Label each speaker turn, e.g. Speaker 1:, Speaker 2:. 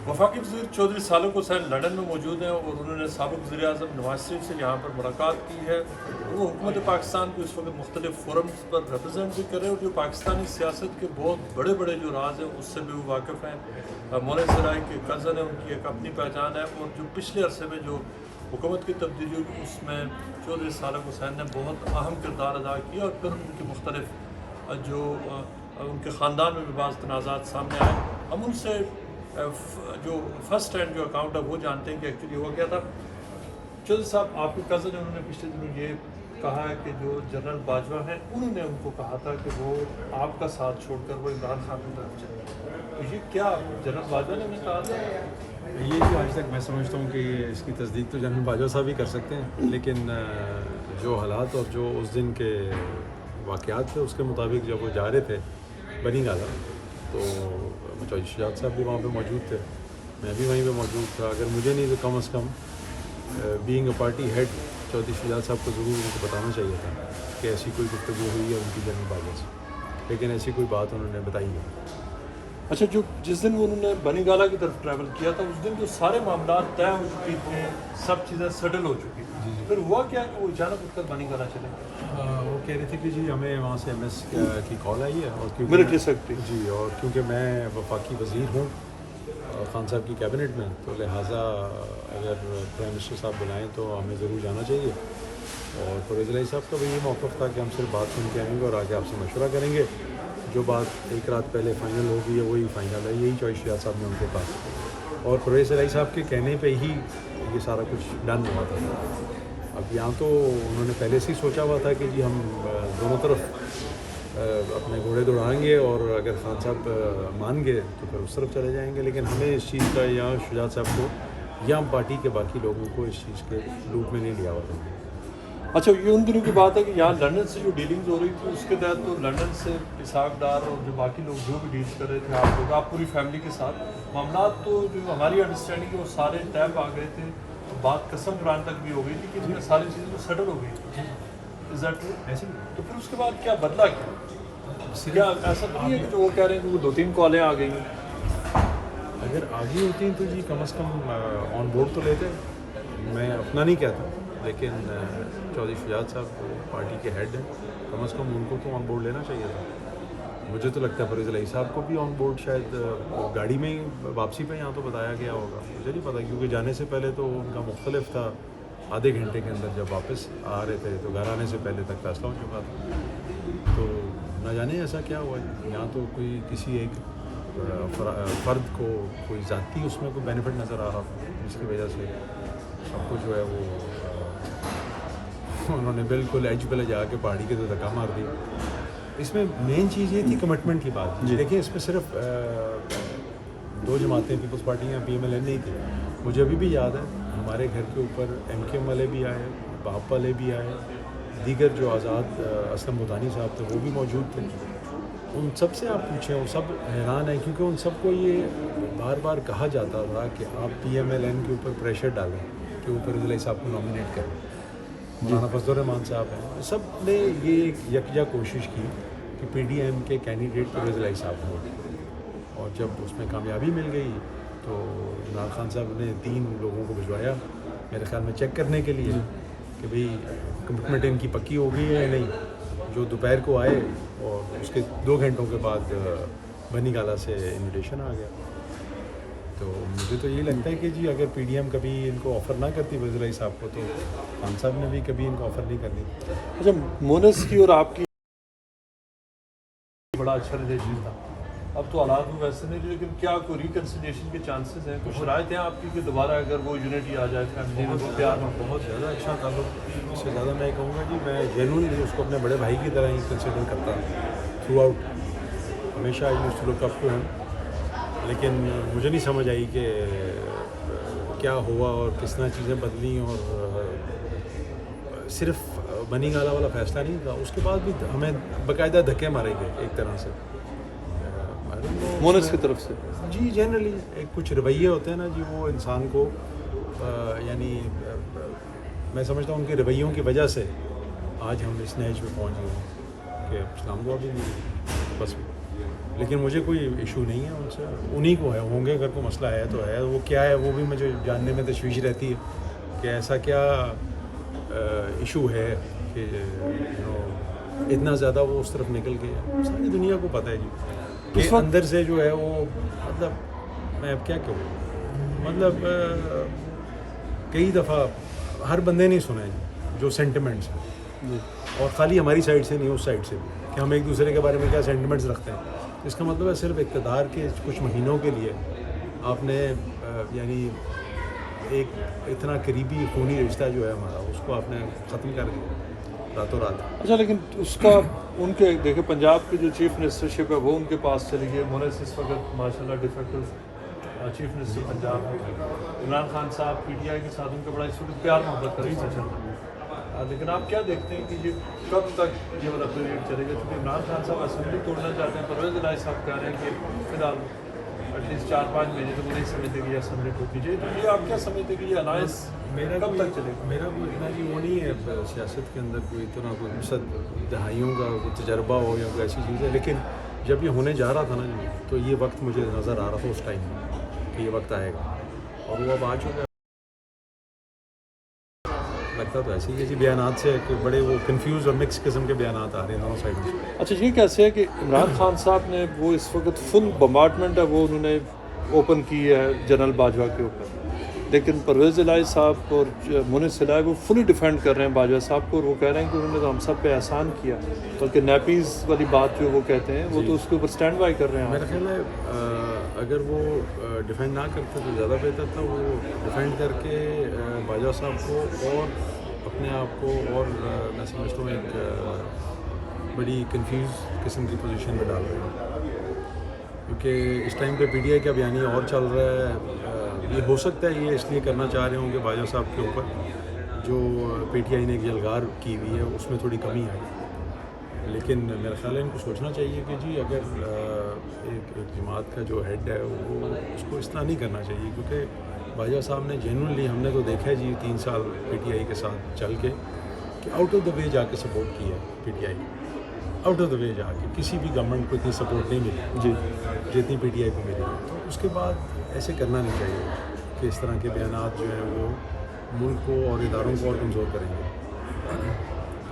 Speaker 1: वफाकी वज़ीर चौधरी सालक हुसैन लंदन में मौजूद हैं और उन्होंने साबिक़ वज़ीर-ए-आज़म नवाज़ शरीफ से यहाँ पर मुलाकात की है। वो हुकूमत पाकिस्तान को इस वक्त मुख्तलिफ़ फोरम्स पर रिप्रजेंट भी कर रहे हैं और जो पाकिस्तानी सियासत के बहुत बड़े बड़े जो राज हैं उससे भी वो वाकिफ़ हैं। मोहन सराय के कज़न है, उनकी एक अपनी पहचान है और जो पिछले अरसे में जो हुकूमत की तब्दीली हुई उसमें चौधरी सालक हुसैन ने बहुत अहम किरदार अदा किया और फिर उनकी मुख्तलिफ़ जो उनके ख़ानदान में भी बाज़ तनाज़ात सामने आए। हम उनसे जो फर्स्ट हैंड जो अकाउंट है वो जानते हैं कि एक्चुअली हुआ क्या था। चौधरी साहब आपके कज़न उन्होंने पिछले दिनों ये कहा है कि जो जनरल बाजवा हैं उन्होंने उनको कहा था कि वो आपका साथ छोड़कर वो इमरान खान की तरफ चले, तो ये क्या जनरल बाजवा ने उन्हें कहा था?
Speaker 2: ये जो आज तक मैं समझता हूँ कि इसकी तस्दीक तो जनरल बाजवा साहब ही कर सकते हैं, लेकिन जो हालात और जो उस दिन के वाक़यात थे उसके मुताबिक जब वो जा रहे थे बनी गाला तो चौधरी शुजात साहब भी वहाँ पे मौजूद थे, मैं भी वहीं पे मौजूद था। अगर मुझे नहीं तो कम अज़ कम being a party head Chaudhry Shujaat साहब को ज़रूर उनको बताना चाहिए था कि ऐसी कोई गुफ्तगू हुई है उनकी जनरल बाजवा से, लेकिन ऐसी कोई बात उन्होंने बताई नहीं।
Speaker 1: अच्छा, जो जिस दिन उन्होंने बनी गाला की तरफ ट्रैवल किया था उस दिन जो सारे मामला तय हो चुकी थे, सब चीज़ें सेटल हो चुकी थी, फिर हुआ क्या कि वो अचानक उठकर बनी गाला चले?
Speaker 2: वो कह रहे थे कि जी हमें वहाँ से MS की कॉल आई है और क्योंकि
Speaker 1: मिलिट्री सेक्रेटरी
Speaker 2: जी और क्योंकि मैं वफाकी वज़ीर हूँ खान साहब की कैबिनेट में, तो लिहाजा अगर प्राइम मिनिस्टर साहब बुलाएं तो हमें ज़रूर जाना चाहिए। और परवेज़ इलाही साहब का भी ये मौक़िफ़ था कि हम सिर्फ बात सुन के आएँगे और आगे आपसे मशवरा करेंगे, जो बात एक रात पहले फ़ाइनल होगी है वही फ़ाइनल है, यही चॉइस शुजात साहब ने उनके पास। और परवेज़ इलाही साहब के कहने पे ही ये सारा कुछ डन हुआ था। अब यहाँ तो उन्होंने पहले से ही सोचा हुआ था कि जी हम दोनों तरफ अपने घोड़े दौड़ाएंगे और अगर खान साहब मान गए तो फिर उस तरफ चले जाएंगे, लेकिन हमें इस चीज़ का या शुजात साहब को या पार्टी के बाकी लोगों को इस चीज़ के लूप में नहीं लिया हुआ था।
Speaker 1: अच्छा, ये उन दिनों की बात है कि यहाँ लंदन से जो डीलिंग्स हो रही थी उसके तहत तो लंदन से इसाक डार और जो बाकी लोग जो भी डील्स कर रहे थे आप लोग, आप पूरी फैमिली के साथ मामला, तो जो हमारी अंडरस्टैंडिंग है वो सारे तय आ गए थे, तो बात कसम कुरान तक भी हो गई थी कि इसमें सारी चीज़ें तो सेटल हो गई थी। Is that true?
Speaker 2: ऐसे
Speaker 1: तो फिर उसके बाद क्या बदला क्या ऐसा नहीं है कि जो वो कह रहे हैं कि वो 2-3 कॉलें आ गई हैं?
Speaker 2: अगर आगे होती तो जी कम अज़ कम ऑन बोर्ड तो लेते, मैं अपना नहीं कहता, लेकिन चौधरी शुजात साहब पार्टी के हेड हैं, कम अज़ कम उनको तो ऑन बोर्ड लेना चाहिए था। मुझे तो लगता है परवेज़ इलाही साहब को भी ऑन बोर्ड शायद गाड़ी में ही वापसी पे यहाँ तो बताया गया होगा, मुझे नहीं पता, क्योंकि जाने से पहले तो उनका मुख्तलिफ था, आधे घंटे के अंदर जब वापस आ रहे थे तो घर आने से पहले तक फैसला हो चुका था। तो न जाने ऐसा क्या हुआ, यहाँ तो कोई किसी एक फ़र्द को कोई ज़ाती उसमें कोई बेनिफिट नज़र आ रहा था, जिसकी वजह से सबको जो है वो उन्होंने बिल्कुल एज पे ले जाके पहाड़ी के तो धक्का मार दिया। इसमें मेन चीज़ ये थी कमिटमेंट की बात। देखिए इसमें सिर्फ दो जमातें पीपल्स पार्टी या PMLN नहीं थी, मुझे अभी भी याद है हमारे घर के ऊपर MKM वाले भी आए, बाप वाले भी आए, दीगर जो आज़ाद असलम बुधानी साहब थे वो भी मौजूद थे। उन सब से आप पूछें वो सब हैरान है, क्योंकि उन सबको ये बार बार कहा जाता था कि आप PMLN के ऊपर प्रेशर डालें कि वो परवेज़ इलाही साहब को नॉमिनेट करें। मौलाना फजल रहमान साहब हैं, सब ने ये एक यकजा कोशिश की कि PDM के कैंडिडेट परवेज़ इलाही साहब हों, और जब उसमें कामयाबी मिल गई तो इमरान खान साहब ने 3 लोगों को भिजवाया मेरे ख्याल में चेक करने के लिए कि भाई कमिटमेंट इनकी पक्की हो गई है या नहीं, जो दोपहर को आए और उसके 2 घंटों के बाद बनी गाला से इन्विटेशन आ गया। तो मुझे तो यही लगता है कि जी अगर PDM कभी इनको ऑफ़र ना करती परवेज़ इलाही साहब को, तो खान साहब ने भी कभी इनको ऑफ़र नहीं करनी।
Speaker 1: अच्छा, मोनस की और आपकी बड़ा अच्छा रिलेशन था, अब तो हालात में वैसे नहीं, लेकिन क्या कोई रिकन्सिलिएशन के चांसेस हैं, कुछ शराइत हैं आपकी कि दोबारा अगर वो यूनिटी आ जाए फैमिली में, वो प्यार में?
Speaker 2: बहुत ज़्यादा अच्छा ताल्लुक, इससे ज़्यादा मैं कहूँगा जी मैं जेन्युइनली उसको अपने बड़े भाई की तरह ही कंसिडर करता थ्रू आउट, हमेशा I used to look up to him. लेकिन मुझे नहीं समझ आई कि क्या हुआ और किस तरह चीज़ें बदली, और सिर्फ बनी गाला वाला फ़ैसला नहीं था, उसके बाद भी हमें बाकायदा धक्के मारे गए एक तरह से
Speaker 1: मोनस की तरफ से।
Speaker 2: जी जनरली एक कुछ रवैये होते हैं ना जी, वो इंसान को यानी मैं समझता हूँ उनके रवैयों की वजह से आज हम इस नहज पे पहुँच गए कि इस्लाम दुआ भी नहीं बस। لیکن مجھے کوئی ایشو نہیں ہے ان سے, انہیں کو ہے, ہوں گے, اگر کوئی مسئلہ ہے تو ہے, وہ کیا ہے وہ بھی مجھے جاننے میں تشویش رہتی ہے کہ ایسا کیا ایشو ہے کہ اتنا زیادہ وہ اس طرف نکل گئے. ساری دنیا کو پتہ ہے جی کہ اندر سے جو ہے وہ, مطلب میں اب کیا کہوں, مطلب کئی دفعہ ہر بندے نہیں سنا ہے جی جو سینٹیمنٹس ہیں, اور خالی ہماری سائڈ سے نہیں, اس سائڈ سے بھی, کہ ہم ایک دوسرے کے بارے میں کیا سینٹیمنٹس رکھتے ہیں. اس کا مطلب ہے صرف اقتدار کے کچھ مہینوں کے لیے آپ نے یعنی ایک اتنا قریبی خونی رشتہ جو ہے ہمارا, اس کو آپ نے ختم کر دیا راتوں رات.
Speaker 1: اچھا, لیکن اس کا ان کے دیکھیں پنجاب کی جو چیف منسٹرشپ ہے وہ ان کے پاس چلی گئی. مونس اس وقت ماشاء اللہ ڈیفیکٹو چیف منسٹر پنجاب ہے. عمران خان صاحب پی ٹی آئی کے ساتھ ان کا بڑا اس وقت پیار محبت کا رشتہ چل رہا ہے, لیکن آپ کیا دیکھتے ہیں کہ یہ کب تک یہ والا پیریڈ چلے گا؟ کیونکہ عمران خان صاحب اسمبلی توڑنا چاہتے ہیں, پرویز الہی صاحب کہہ رہے ہیں کہ فی الحال ایٹ لیسٹ 4-5 مہینے تو وہ نہیں سمجھتے کہ یہ اسمبلی ٹوٹ دیجیے. تو یہ آپ کیا سمجھتے کہ یہ الائنس کب تک چلے گا؟
Speaker 2: میرا کوئی اتنا بھی وہ نہیں ہے سیاست کے اندر, کوئی اتنا کوئی دہائیوں کا کوئی تجربہ ہو یا کوئی ایسی چیز ہے, لیکن جب یہ ہونے جا رہا تھا نا جی, تو یہ وقت مجھے نظر آ رہا تھا اس ٹائم کہ یہ وقت آئے گا, اور وہ اب آ چکا ہے. لگتا تو ایسے ہی ہے جی بیانات سے کہ بڑے وہ کنفیوز اور مکس قسم کے بیانات آ رہے ہیں دونوں سائڈ سے.
Speaker 1: اچھا, یہ کیسے ہے کہ عمران خان صاحب نے وہ اس وقت فل بمبارڈمنٹ ہے وہ انہوں نے اوپن کی ہے جنرل باجوہ کے اوپر, لیکن پرویز الہی صاحب اور مونس الہی وہ فلی ڈیفینڈ کر رہے ہیں باجوہ صاحب کو, اور وہ کہہ رہے ہیں کہ انہوں نے تو ہم سب پہ احسان کیا, بلکہ نیپیز والی بات جو وہ کہتے ہیں وہ تو اس کے اوپر اسٹینڈ بائی کر رہے ہیں.
Speaker 2: میرا خیال ہے اگر وہ ڈیفینڈ نہ کرتے تو زیادہ بہتر تھا. وہ ڈیفینڈ کر کے باجوہ صاحب کو اور اپنے آپ کو اور میں سمجھتا ہوں ایک بڑی کنفیوز قسم کی پوزیشن میں ڈال رہے ہیں, کیونکہ اس ٹائم پہ پی ٹی آئی کا بیانیہ اور چل رہا ہے. یہ ہو سکتا ہے یہ اس لیے کرنا چاہ رہے ہوں کہ باجوہ صاحب کے اوپر جو پی ٹی آئی نے ایک یلغار کی ہوئی ہے اس میں تھوڑی کمی آئی, لیکن میرا خیال ہے ان کو سوچنا چاہیے کہ جی اگر ایک جماعت کا جو ہیڈ ہے وہ اس کو اس طرح نہیں کرنا چاہیے, کیونکہ باجوہ صاحب نے جینوئنلی, ہم نے تو دیکھا ہے جی 3 سال پی ٹی آئی کے ساتھ چل کے کہ آؤٹ آف دا وے جا کے سپورٹ کی ہے P T I, out of the way جا کے کسی بھی گورنمنٹ کو اتنی سپورٹ نہیں ملی جی جتنی پی ٹی آئی کو ملی. تو اس کے بعد ایسے کرنا نہیں چاہیے کہ اس طرح کے بیانات جو ہیں وہ ملک کو اور اداروں کو اور کمزور کریں گے.